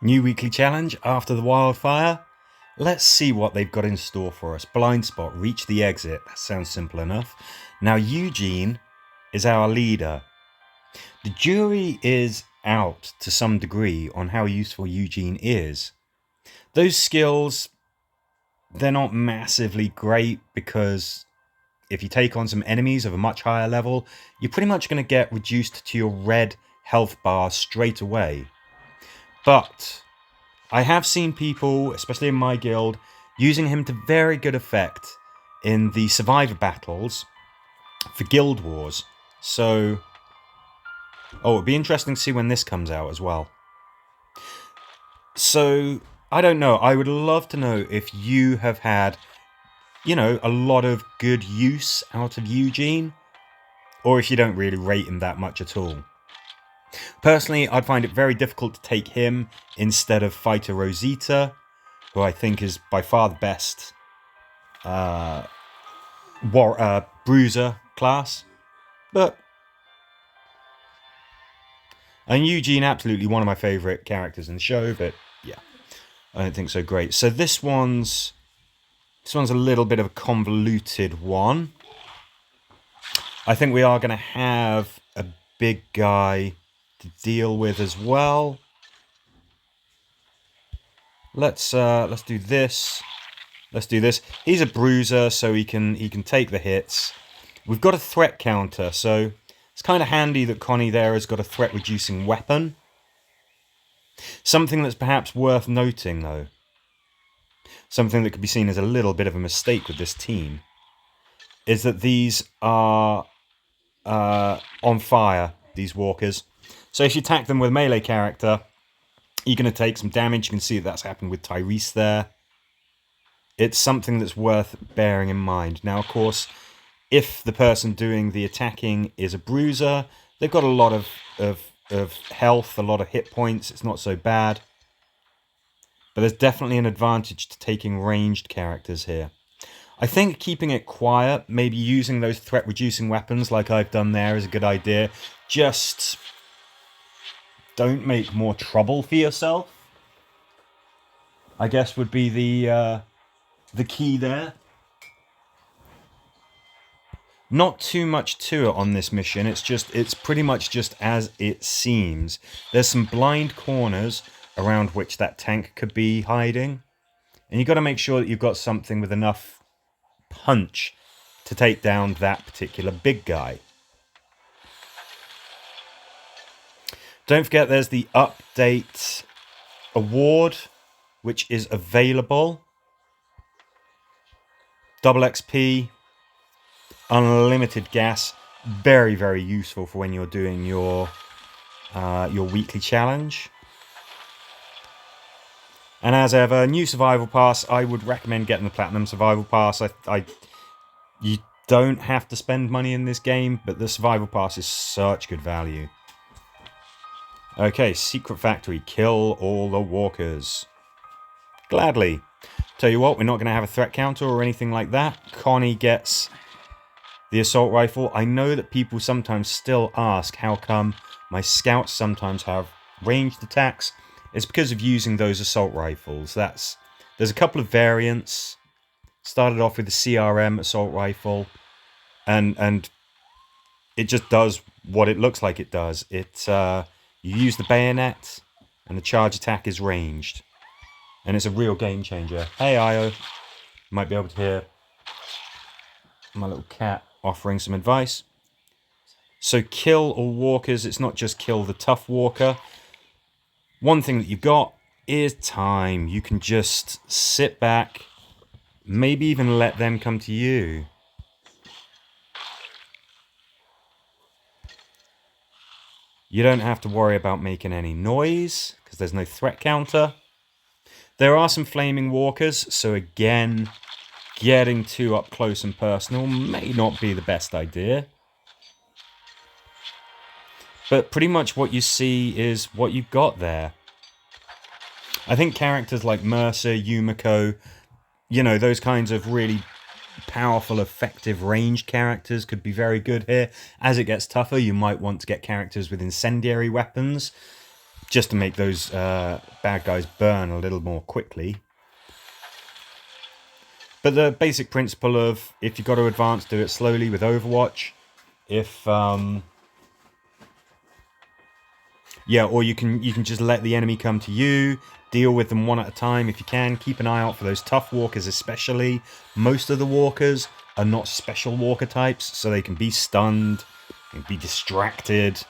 New weekly challenge after the wildfire. Let's see what they've got in store for us. Blind spot, reach the exit. That sounds simple enough. Now Eugene is our leader. The jury is out to some degree on how useful Eugene is. Those skills, they're not massively great because if you take on some enemies of a much higher level, you're pretty much going to get reduced to your red health bar straight away. But I have seen people, especially in my guild, using him to very good effect in the survivor battles for guild wars. So, it'd be interesting to see when this comes out as well. So, I don't know. I would love to know if you have had, a lot of good use out of Eugene, or if you don't really rate him that much at all. Personally, I'd find it very difficult to take him instead of Fighter Rosita, who I think is by far the best bruiser class. And Eugene, absolutely one of my favourite characters in the show, but yeah, I don't think so great. So this one's a little bit of a convoluted one. I think we are going to have a big guy to deal with as well. Let's do this. Let's do this. He's a bruiser, so he can take the hits. We've got a threat counter, so it's kind of handy that Connie there has got a threat reducing weapon. Something that's perhaps worth noting, though, something that could be seen as a little bit of a mistake with this team, is that these are on fire, these walkers. So if you attack them with a melee character, you're going to take some damage. You can see that's happened with Tyrese there. It's something that's worth bearing in mind. Now, of course, if the person doing the attacking is a bruiser, they've got a lot of health, a lot of hit points. It's not so bad. But there's definitely an advantage to taking ranged characters here. I think keeping it quiet, maybe using those threat-reducing weapons like I've done there is a good idea. Just don't make more trouble for yourself, I guess would be the key there. Not too much to it on this mission. It's pretty much just as it seems. There's some blind corners around which that tank could be hiding, and you've got to make sure that you've got something with enough punch to take down that particular big guy. Don't forget there's the update award, which is available. Double XP, unlimited gas, very, very useful for when you're doing your weekly challenge. And as ever, new survival pass. I would recommend getting the platinum survival pass. You don't have to spend money in this game, but the survival pass is such good value. Okay, secret factory. Kill all the walkers. Gladly. Tell you what, we're not going to have a threat counter or anything like that. Connie gets the assault rifle. I know that people sometimes still ask how come my scouts sometimes have ranged attacks. It's because of using those assault rifles. There's a couple of variants. Started off with the CRM assault rifle, and it just does what it looks like it does. You use the bayonet, and the charge attack is ranged, and it's a real game changer. Hey, Io, you might be able to hear my little cat offering some advice. So kill all walkers. It's not just kill the tough walker. One thing that you've got is time. You can just sit back, maybe even let them come to you. You don't have to worry about making any noise because there's no threat counter. There are some flaming walkers, so again, getting too up close and personal may not be the best idea. But pretty much what you see is what you've got there. I think characters like Mercer, Yumiko, those kinds of really powerful, effective ranged characters could be very good here. As it gets tougher, you might want to get characters with incendiary weapons. just to make those bad guys burn a little more quickly. But the basic principle of, if you've got to advance, do it slowly with Overwatch. If yeah, or you can just let the enemy come to you, deal with them one at a time if you can. Keep an eye out for those tough walkers especially. Most of the walkers are not special walker types, so they can be stunned, and be distracted,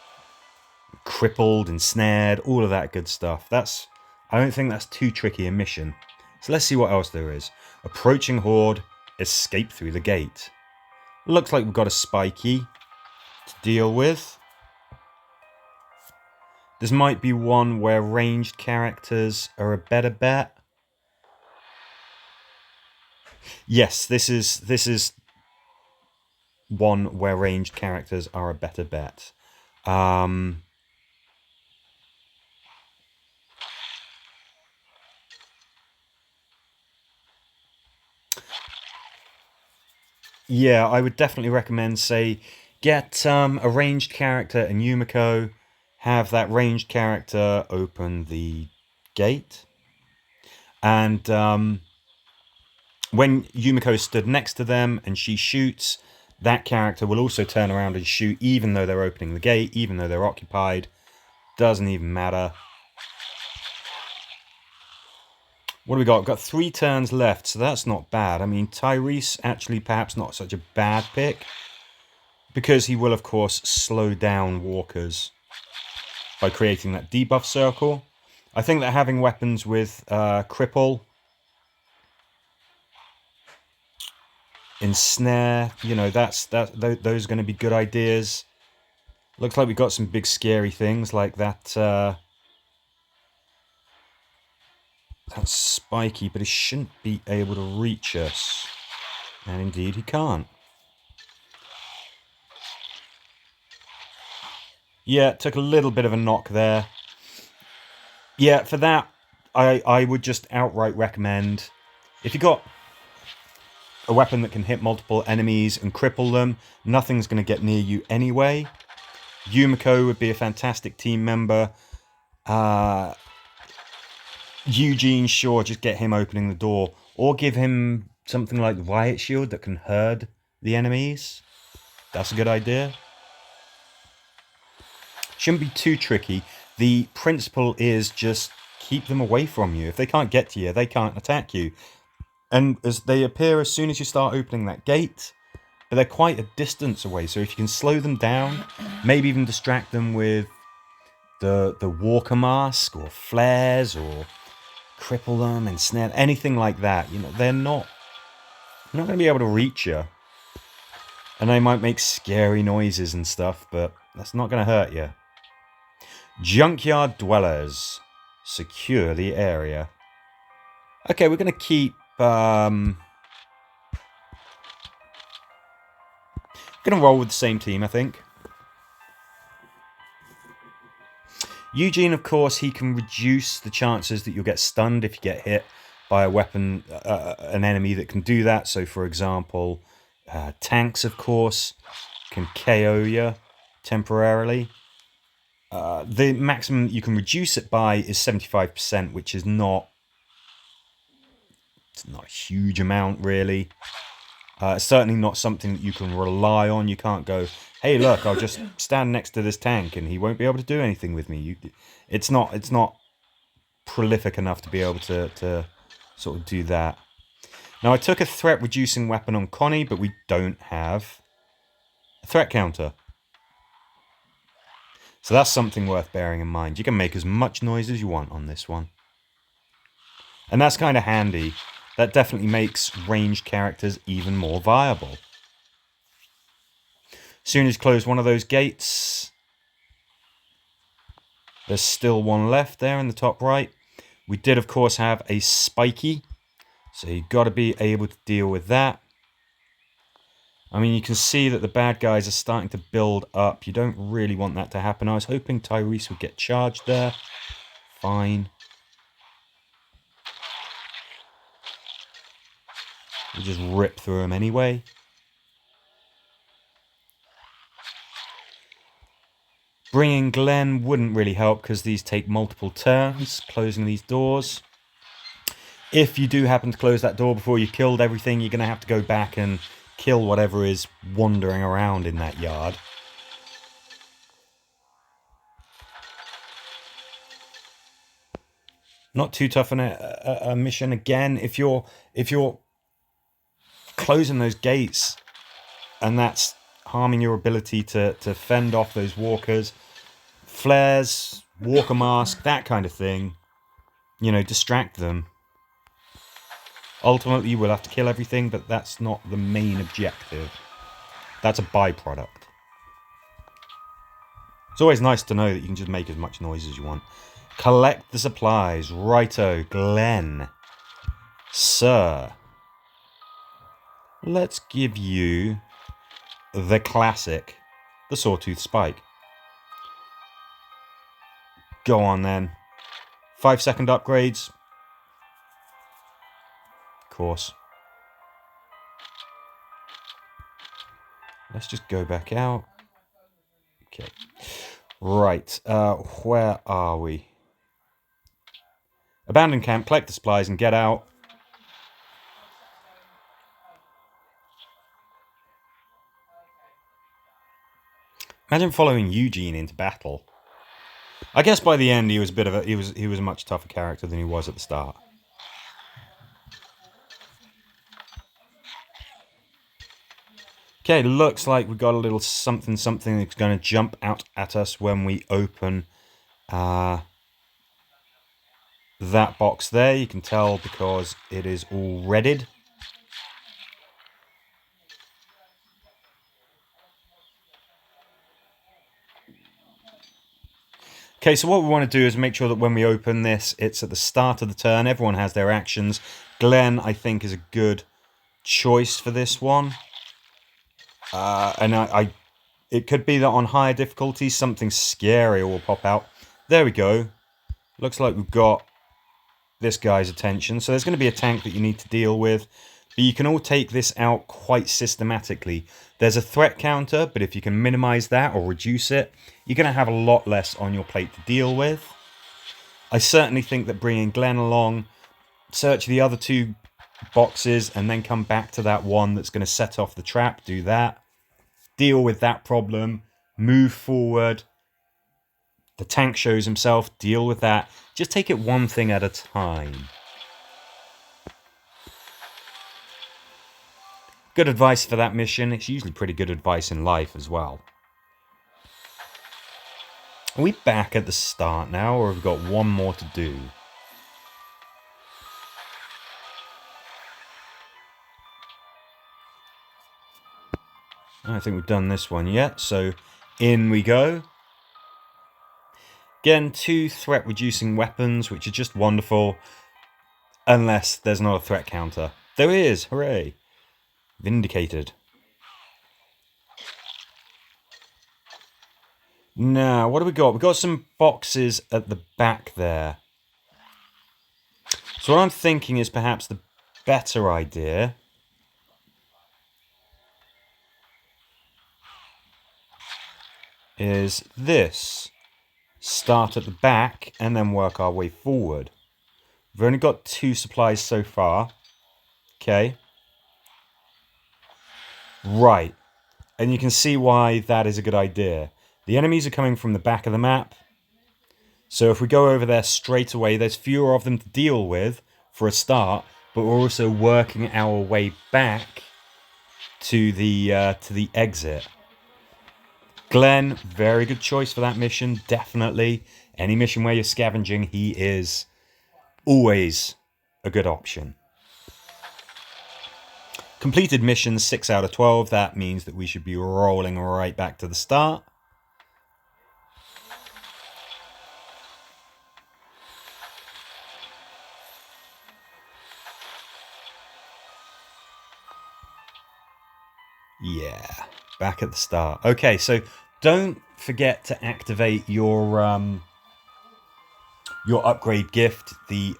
crippled, ensnared, all of that good stuff. I don't think that's too tricky a mission. So let's see what else there is. Approaching horde, escape through the gate. Looks like we've got a spiky to deal with. This might be one where ranged characters are a better bet. Yes, this is one where ranged characters are a better bet. Yeah, I would definitely recommend, say, get a ranged character in Yumiko, have that ranged character open the gate, and when Yumiko stood next to them and she shoots, that character will also turn around and shoot, even though they're opening the gate, even though they're occupied. Doesn't even matter. What do we got? We've got 3 turns left, so that's not bad. I mean, Tyrese actually perhaps not such a bad pick, because he will, of course, slow down walkers by creating that debuff circle. I think that having weapons with cripple, ensnare, you know, those are going to be good ideas. Looks like we've got some big scary things like that. That's spiky, but he shouldn't be able to reach us. And indeed he can't. Yeah, it took a little bit of a knock there. Yeah, for that, I would just outright recommend, if you got a weapon that can hit multiple enemies and cripple them, nothing's going to get near you anyway. Yumiko would be a fantastic team member. Eugene, sure, just get him opening the door. Or give him something like Riot Shield that can herd the enemies. That's a good idea. Shouldn't be too tricky. The principle is just keep them away from you. If they can't get to you, they can't attack you. And as they appear as soon as you start opening that gate, but they're quite a distance away. So if you can slow them down, maybe even distract them with the walker mask or flares, or cripple them, ensnare, anything like that, you know, they're not going to be able to reach you. And they might make scary noises and stuff, but that's not going to hurt you. Junkyard dwellers. Secure the area. Okay, we're going to keep... going to roll with the same team, I think. Eugene, of course, he can reduce the chances that you'll get stunned if you get hit by a weapon, an enemy that can do that. So, for example, tanks, of course, can KO you temporarily. The maximum you can reduce it by is 75%, which is not a huge amount, really. It's certainly not something that you can rely on. You can't go, hey, look, I'll just stand next to this tank and he won't be able to do anything with me. It's not prolific enough to be able to sort of do that. Now, I took a threat reducing weapon on Connie, but we don't have a threat counter. So that's something worth bearing in mind. You can make as much noise as you want on this one. And that's kind of handy. That definitely makes ranged characters even more viable. As soon as you close one of those gates, there's still one left there in the top right. We did, of course, have a spiky, so you've got to be able to deal with that. I mean, you can see that the bad guys are starting to build up. You don't really want that to happen. I was hoping Tyrese would get charged there. Fine. We'll just rip through them anyway. Bringing Glenn wouldn't really help because these take multiple turns, closing these doors. If you do happen to close that door before you killed everything, you're going to have to go back and kill whatever is wandering around in that yard. Not too tough on a mission. Again, if you're closing those gates and that's harming your ability to fend off those walkers, flares, walker mask, that kind of thing, you know, distract them. Ultimately, you will have to kill everything, but that's not the main objective. That's a byproduct. It's always nice to know that you can just make as much noise as you want. Collect the supplies. Righto, Glenn. Sir. Let's give you the classic, the Sawtooth Spike. Go on then. 5-second upgrades. Of course. Let's just go back out. Okay. Right. Where are we? Abandon camp, collect the supplies and get out. Imagine following Eugene into battle. I guess by the end he was a bit of a he was a much tougher character than he was at the start. Okay, looks like we've got a little something that's going to jump out at us when we open that box there. You can tell because it is all redded. Okay, so what we want to do is make sure that when we open this, it's at the start of the turn. Everyone has their actions. Glenn, I think, is a good choice for this one. And it could be that on higher difficulty, something scarier will pop out. There we go. Looks like we've got this guy's attention. So there's going to be a tank that you need to deal with. But you can all take this out quite systematically. There's a threat counter, but if you can minimize that or reduce it, you're going to have a lot less on your plate to deal with. I certainly think that bringing Glenn along, search the other two boxes, and then come back to that one that's going to set off the trap, do that. Deal with that problem, move forward. The tank shows himself, deal with that. Just take it one thing at a time. Good advice for that mission. It's usually pretty good advice in life as well. Are we back at the start now, or have we got one more to do? I don't think we've done this one yet, so in we go. Again, 2 threat-reducing weapons, which are just wonderful, unless there's not a threat counter. There is! Hooray! Vindicated. Now, what do we got? We've got some boxes at the back there. So what I'm thinking is perhaps the better idea is this. Start at the back and then work our way forward. We've only got 2 supplies so far. Okay. Right. And you can see why that is a good idea. The enemies are coming from the back of the map. So if we go over there straight away, there's fewer of them to deal with for a start, but we're also working our way back to the exit. Glenn, very good choice for that mission, definitely. Any mission where you're scavenging, he is always a good option. Completed missions 6 out of 12. That means that we should be rolling right back to the start. Yeah, back at the start. Okay, so don't forget to activate your upgrade gift, the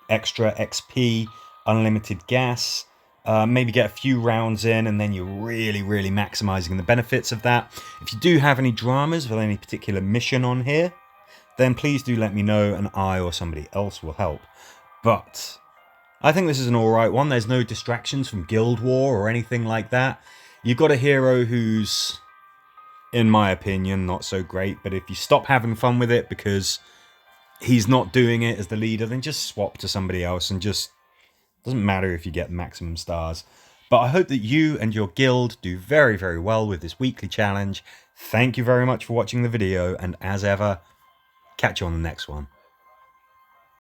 extra XP, unlimited gas. maybe get a few rounds in, and then you're really, really maximizing the benefits of that. If you do have any dramas with any particular mission on here, then please do let me know, and I or somebody else will help. But I think this is an alright one. There's no distractions from Guild War or anything like that. You've got a hero who's, in my opinion, not so great, but if you stop having fun with it because he's not doing it as the leader, then just swap to somebody else, and just doesn't matter if you get maximum stars. But I hope that you and your guild do very, very well with this weekly challenge. Thank you very much for watching the video, and as ever, catch you on the next one.